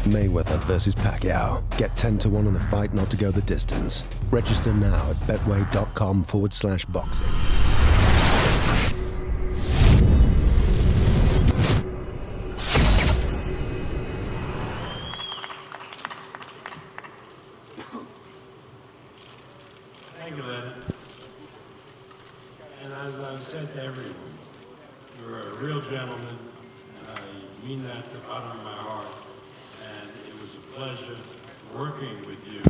Mayweather versus Pacquiao. Get 10-1 on the fight not to go the distance. Register now at betway.com/boxing. Thank you, Leonard. And as I've said to everyone, you're a real gentleman, and I mean that to the bottom of my heart. And it was a pleasure working with you to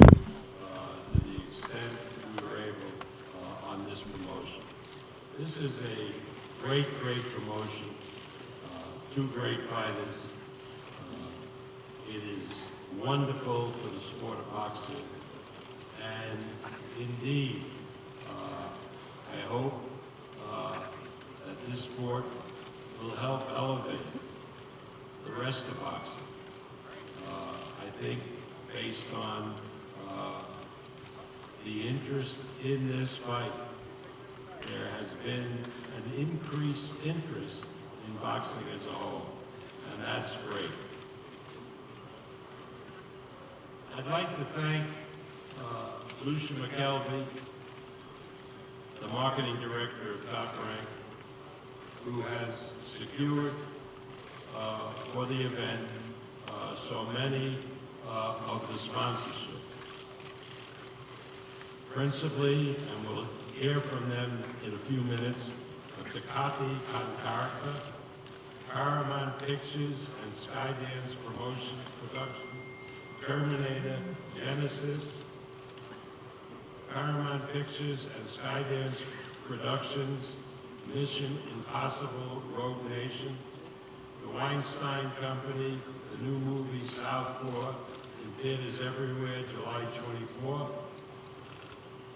the extent we were able on this promotion. This is a great, great promotion. Two great fighters. It is wonderful for the sport of boxing. And indeed, I hope that this sport will help elevate the rest of boxing. I think based on the interest in this fight, there has been an increased interest in boxing as a whole, and that's great. I'd like to thank Lucia McKelvey, the marketing director of Top Rank, who has secured for the event so many of the sponsorship. Principally, and we'll hear from them in a few minutes, Tecate Cancarca, Paramount Pictures and Skydance Production, Terminator, Genesis, Paramount Pictures and Skydance Productions, Mission Impossible, Rogue Nation, the Weinstein Company, the new movie Southpaw, in theaters everywhere, July 24.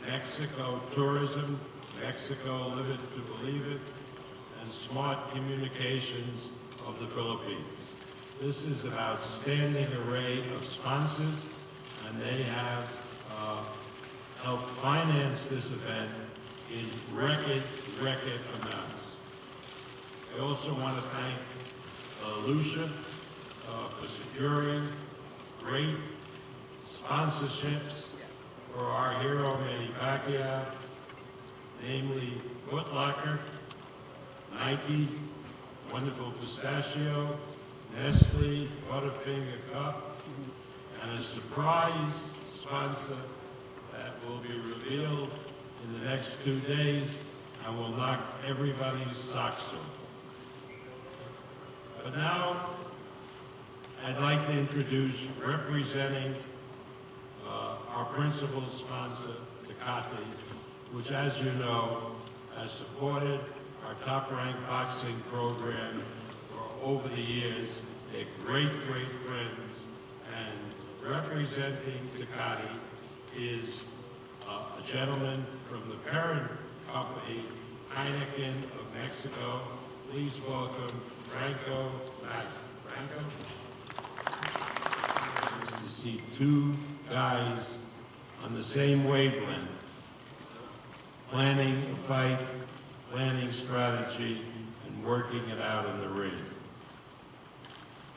Mexico Tourism, Mexico Live It to Believe It, and Smart Communications of the Philippines. This is an outstanding array of sponsors, and they have helped finance this event in record amounts. I also want to thank Lucia for securing great sponsorships for our hero Manny Pacquiao, namely Foot Locker, Nike, Wonderful Pistachio, Nestle, Butterfinger Cup, and a surprise sponsor that will be revealed in the next 2 days and will knock everybody's socks off. But now, I'd like to introduce, representing our principal sponsor, Tecate, which, as you know, has supported our Top Rank boxing program for over the years. They're great friends, and representing Tecate is a gentleman from the parent company, Heineken of Mexico. Please welcome Franco Magno. Franco? Nice to see two guys on the same wavelength, planning a fight, planning strategy, and working it out in the ring.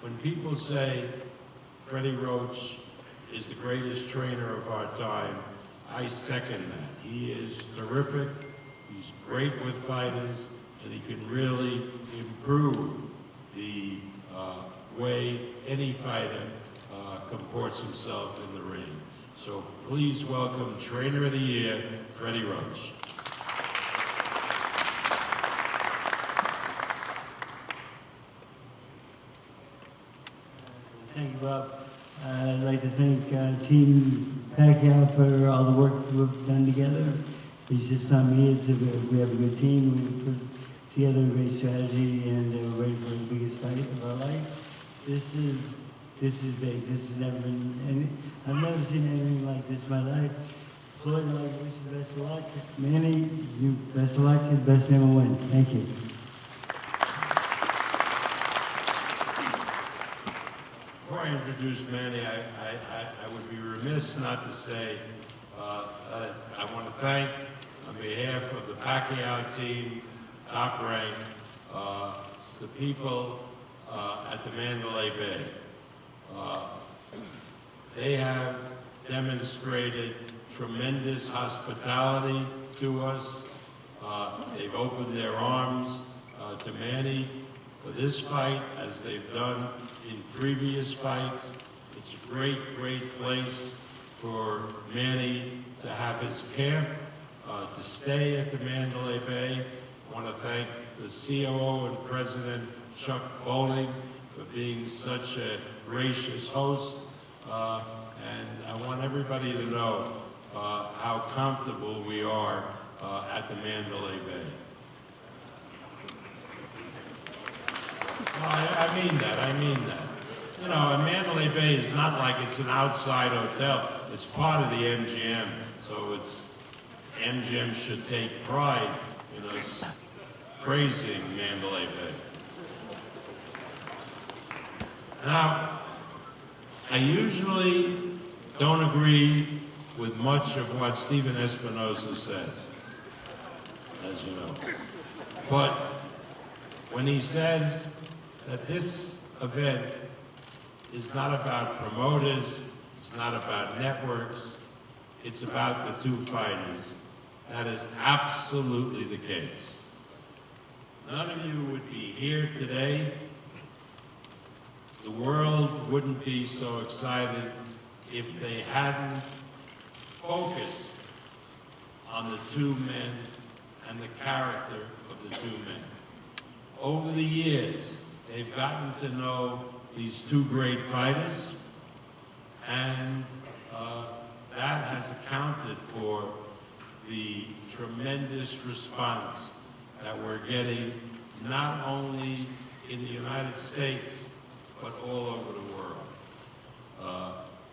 When people say Freddie Roach is the greatest trainer of our time, I second that. He is terrific, he's great with fighters, and he can really improve the way any fighter comports himself in the ring. So please welcome Trainer of the Year, Freddie Roach. Thank you, Bob. I'd like to thank Team Pacquiao for all the work we've done together. It's just not me, we have a good team. We put together a great strategy, and we're ready for the biggest fight of our life. This is big. This has never been, I've never seen anything like this in my life. Floyd, I'd like to wish you the best of luck. Manny, you best of luck, and the best man will win. Thank you. Before I introduce Manny, I would be remiss not to say I want to thank, on behalf of the Pacquiao team, Top Rank, the people at the Mandalay Bay. They have demonstrated tremendous hospitality to us. They've opened their arms to Manny for this fight, as they've done in previous fights. It's a great, great place for Manny to have his camp, to stay at the Mandalay Bay. I want to thank the COO and President Chuck Bowling for being such a gracious host. And I want everybody to know how comfortable we are at the Mandalay Bay. No, I mean that. You know, and Mandalay Bay is not like it's an outside hotel. It's part of the MGM, so MGM should take pride in us praising Mandalay Bay. Now, I usually don't agree with much of what Stephen Espinosa says, as you know. But when he says that this event is not about promoters, it's not about networks, it's about the two fighters, that is absolutely the case. None of you would be here today. The world wouldn't be so excited if they hadn't focused on the two men and the character of the two men. Over the years, they've gotten to know these two great fighters, and that has accounted for the tremendous response that we're getting, not only in the United States, but all over the world.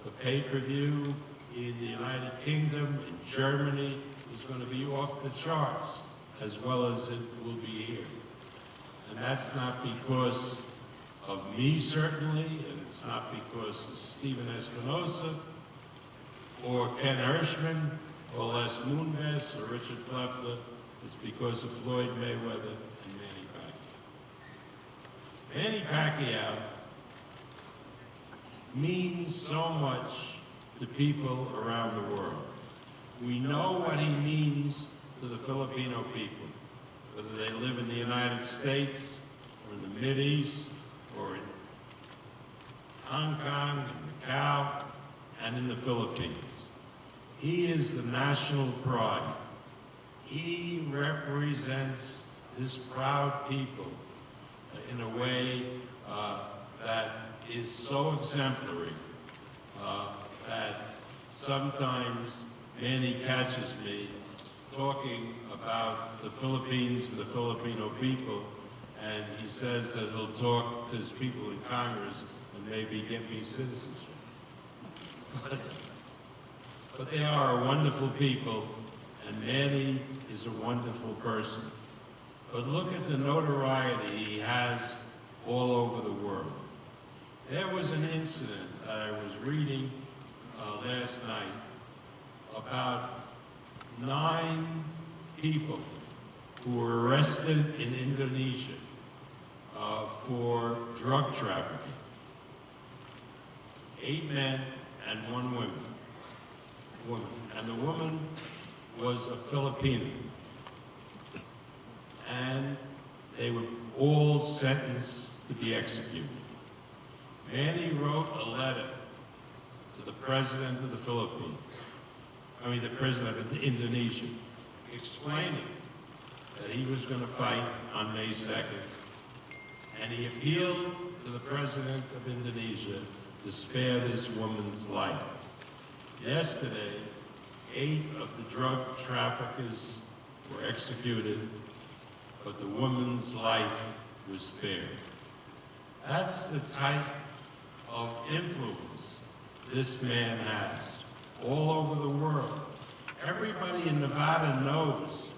The pay-per-view in the United Kingdom, in Germany, is going to be off the charts, as well as it will be here. And that's not because of me, certainly, and it's not because of Stephen Espinosa, or Ken Hirschman, or Les Moonves, or Richard Plepler. It's because of Floyd Mayweather and Manny Pacquiao. Manny Pacquiao means so much to people around the world. We know what he means to the Filipino people, whether they live in the United States, or in the Mideast, or in Hong Kong, and Macau, and in the Philippines. He is the national pride. He represents this proud people in a way that is so exemplary that sometimes Manny catches me talking about the Philippines and the Filipino people, and he says that he'll talk to his people in Congress and maybe get me citizenship. But they are a wonderful people, and Manny is a wonderful person. But look at the notoriety he has all over the world. There was an incident that I was reading last night about 9 people who were arrested in Indonesia for drug trafficking. 8 men and 1 woman. And the woman was a Filipino. And they were all sentenced to be executed. Manny wrote a letter to the president of the the president of Indonesia, explaining that he was going to fight on May 2nd. And he appealed to the president of Indonesia to spare this woman's life. Yesterday, 8 of the drug traffickers were executed, but the woman's life was spared. That's the type of influence this man has all over the world. Everybody in Nevada knows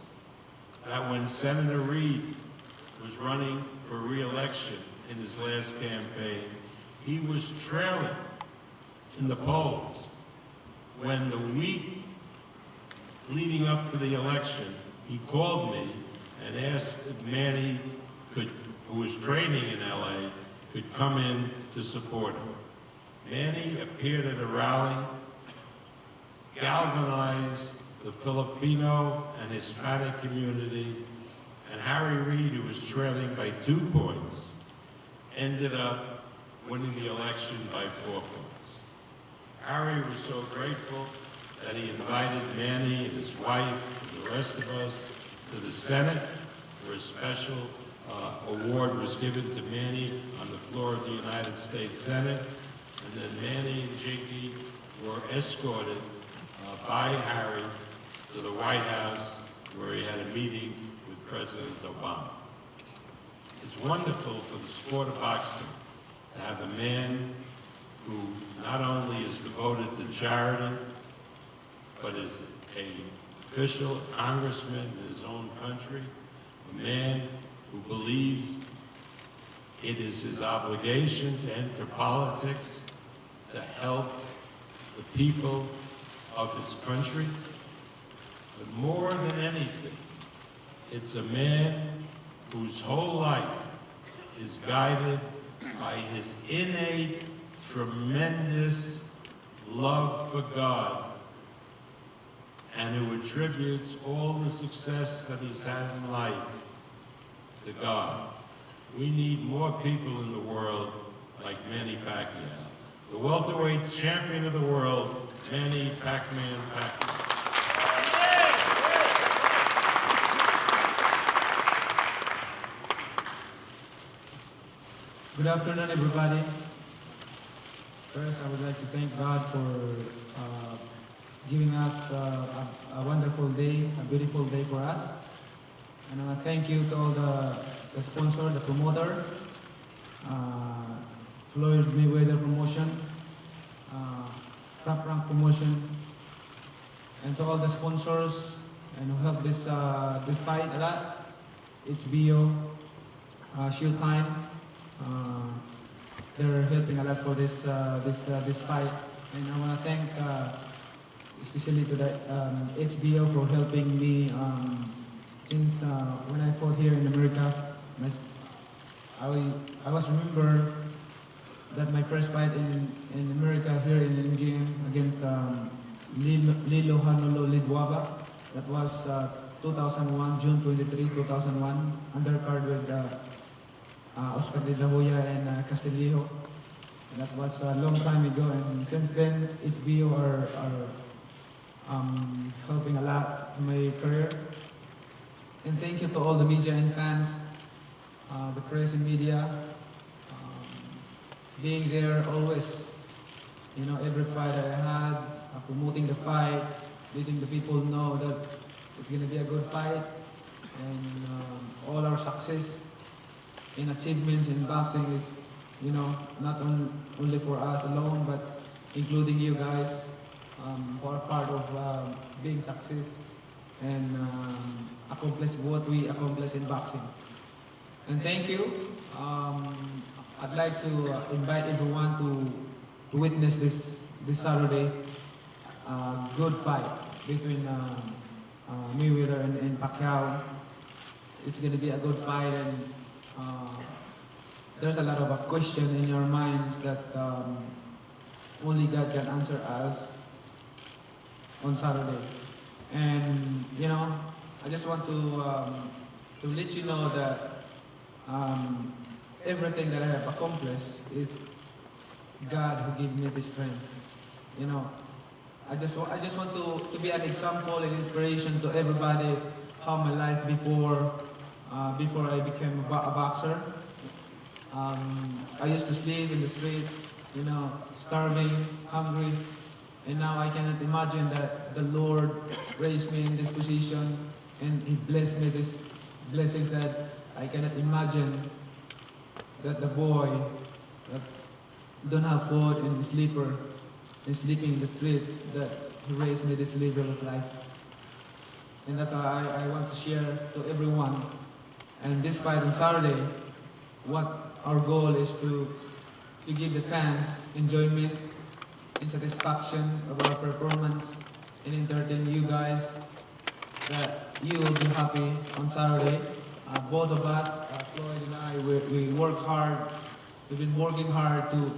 that when Senator Reid was running for re-election in his last campaign, he was trailing in the polls. When the week leading up to the election, he called me and asked if Manny who was training in LA, could come in to support him. Manny appeared at a rally, galvanized the Filipino and Hispanic community, and Harry Reid, who was trailing by 2 points, ended up winning the election by 4 points. Harry was so grateful that he invited Manny and his wife and the rest of us to the Senate, where a special award was given to Manny on the floor of the United States Senate. And then Manny and Jinky were escorted by Harry to the White House, where he had a meeting with President Obama. It's wonderful for the sport of boxing to have a man who not only is devoted to charity, but is an official, a congressman in his own country, a man who believes it is his obligation to enter politics to help the people of his country. But more than anything, it's a man whose whole life is guided by his innate, tremendous love for God, and who attributes all the success that he's had in life to God. We need more people in the world like Manny Pacquiao. The welterweight champion of the world, Manny Pac-Man Pacquiao. Good afternoon, everybody. First, I would like to thank God for giving us a wonderful day, a beautiful day for us. And I want to thank you to all the sponsor, the promoter, Floyd Mayweather Promotion, Top Rank Promotion, and to all the sponsors and who helped this fight a lot. HBO, Showtime. They're helping a lot for this fight, and I want to thank especially to the HBO for helping me since when I fought here in America. I was remember that my first fight in America here in MGM against Lilo Hanolo Lidwaba. That was 2001, June 23, 2001, undercard with Oscar de la Hoya and Castillo. And that was a long time ago, and since then HBO are helping a lot to my career. And thank you to all the media and fans, the press and media, being there always. You know, every fight that I had, promoting the fight, letting the people know that it's gonna be a good fight, and all our success and achievements in boxing is, you know, not only for us alone, but including you guys, who are part of being success and accomplish what we accomplish in boxing. And thank you. I'd like to invite everyone to witness this Saturday good fight between Mayweather and Pacquiao. It's going to be a good fight, and there's a lot of question in your minds that only God can answer us on Saturday. And you know, I just want to let you know that everything that I have accomplished is God who gave me the strength. You know, I just want to be an example and inspiration to everybody how my life before I became a boxer. I used to sleep in the street, you know, starving, hungry, and now I cannot imagine that the Lord raised me in this position and He blessed me these blessings that I cannot imagine, that the boy that don't have food and sleeper and sleeping in the street, that He raised me this level of life. And that's why I want to share to everyone. And this fight on Saturday, what our goal is to give the fans enjoyment and satisfaction of our performance and entertain you guys, that you will be happy on Saturday. Both of us, Floyd and I, we work hard. We've been working hard to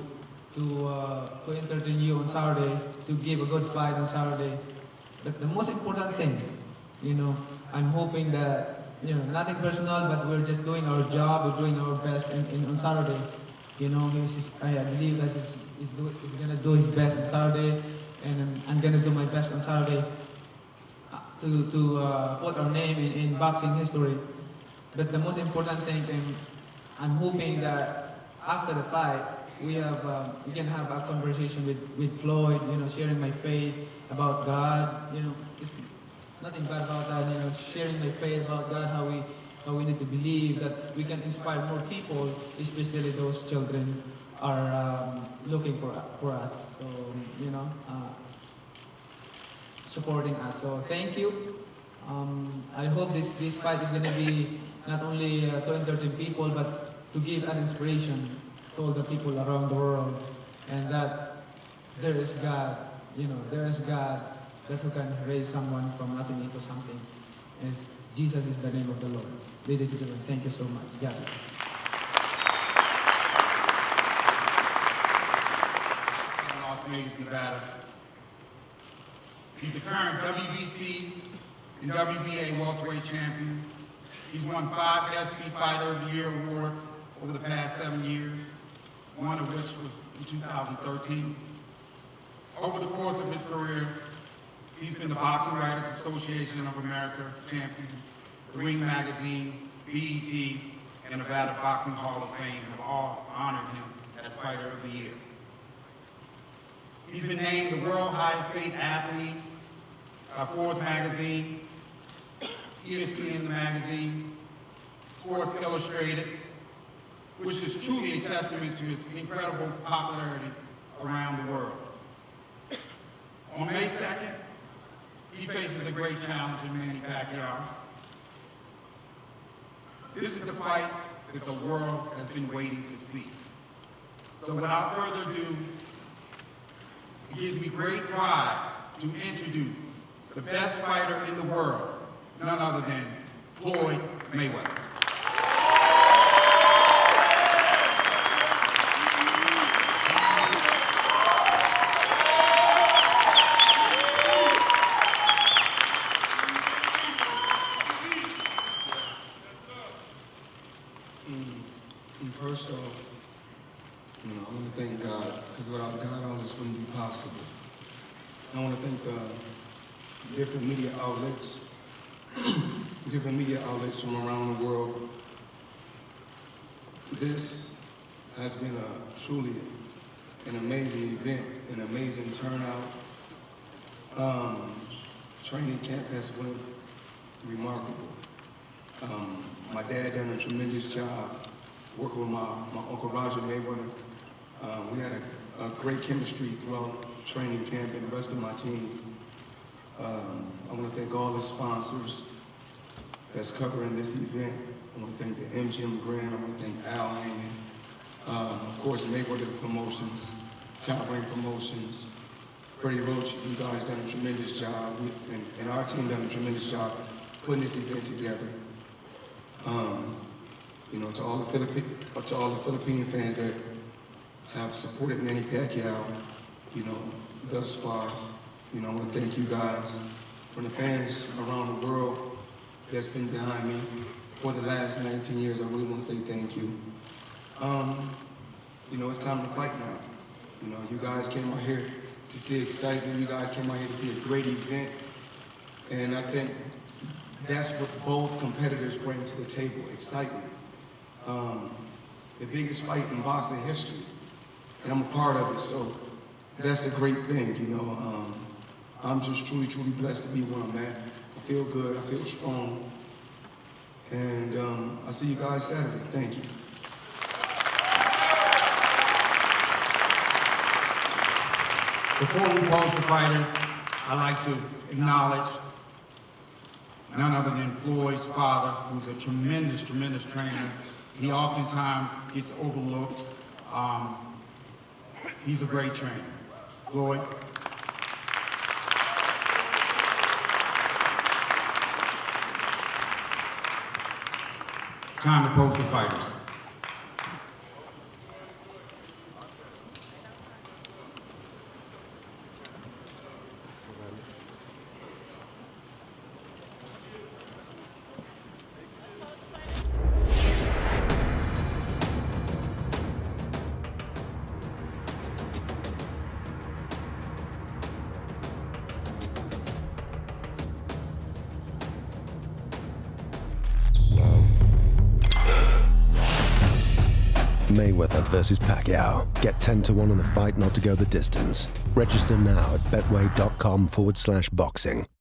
to entertain you on Saturday, to give a good fight on Saturday. But the most important thing, I'm hoping that, nothing personal, but we're just doing our job, we're doing our best on Saturday. I believe that he's gonna do his best on Saturday, and I'm gonna do my best on Saturday to put our name in boxing history. But the most important thing, and I'm hoping that after the fight, we can have a conversation with Floyd, sharing my faith about God, it's nothing bad about that, sharing my faith about God, how we need to believe that we can inspire more people, especially those children are looking for us, so, supporting us. So thank you. I hope this fight is going to be not only to entertain people, but to give an inspiration to all the people around the world, and that there is God, there is God that who can raise someone from nothing into something. As Jesus is the name of the Lord. Ladies and gentlemen, thank you so much. God bless. In Las Vegas, Nevada. He's the current WBC and WBA welterweight champion. He's won 5 SP Fighter of the Year awards over the past 7 years, one of which was in 2013. Over the course of his career, he's been the Boxing Writers Association of America champion, the Ring Magazine, BET, and Nevada Boxing Hall of Fame have all honored him as Fighter of the Year. He's been named the world highest paid athlete by Forbes Magazine, ESPN Magazine, Sports Illustrated, which is truly a testament to his incredible popularity around the world. On May 2nd, he faces a great challenge in Manny Pacquiao. This is the fight that the world has been waiting to see. So without further ado, it gives me great pride to introduce the best fighter in the world, none other than Floyd Mayweather. First off, I want to thank God, because without God, all this wouldn't be possible. I want to thank the different media outlets from around the world. This has been truly an amazing event, an amazing turnout. Training camp has been remarkable. My dad done a tremendous job working with my Uncle Roger Mayweather. We had a great chemistry throughout training camp and the rest of my team. I want to thank all the sponsors that's covering this event. I want to thank the MGM Grand. I want to thank Al Heyman. Of course, Mayweather Promotions, Top Rank Promotions, Freddie Roach. You guys done a tremendous job, and our team done a tremendous job putting this event together. To all the Philippine fans that have supported Manny Pacquiao, thus far, I want to thank you guys. From the fans around the world that's been behind me for the last 19 years, I really want to say thank you. It's time to fight now. You guys came out here to see excitement. You guys came out here to see a great event, and I think that's what both competitors bring to the table: excitement. The biggest fight in boxing history, and I'm a part of it, so that's a great thing, I'm just truly, truly blessed to be where I'm at. I feel good, I feel strong, and I'll see you guys Saturday. Thank you. Before we pose the fighters, I'd like to acknowledge none other than Floyd's father, who's a tremendous, tremendous trainer. He oftentimes gets overlooked. He's a great trainer. Floyd. Time to pose the fighters. Mayweather versus Pacquiao. Get 10 to 1 on the fight not to go the distance. Register now at betway.com/boxing.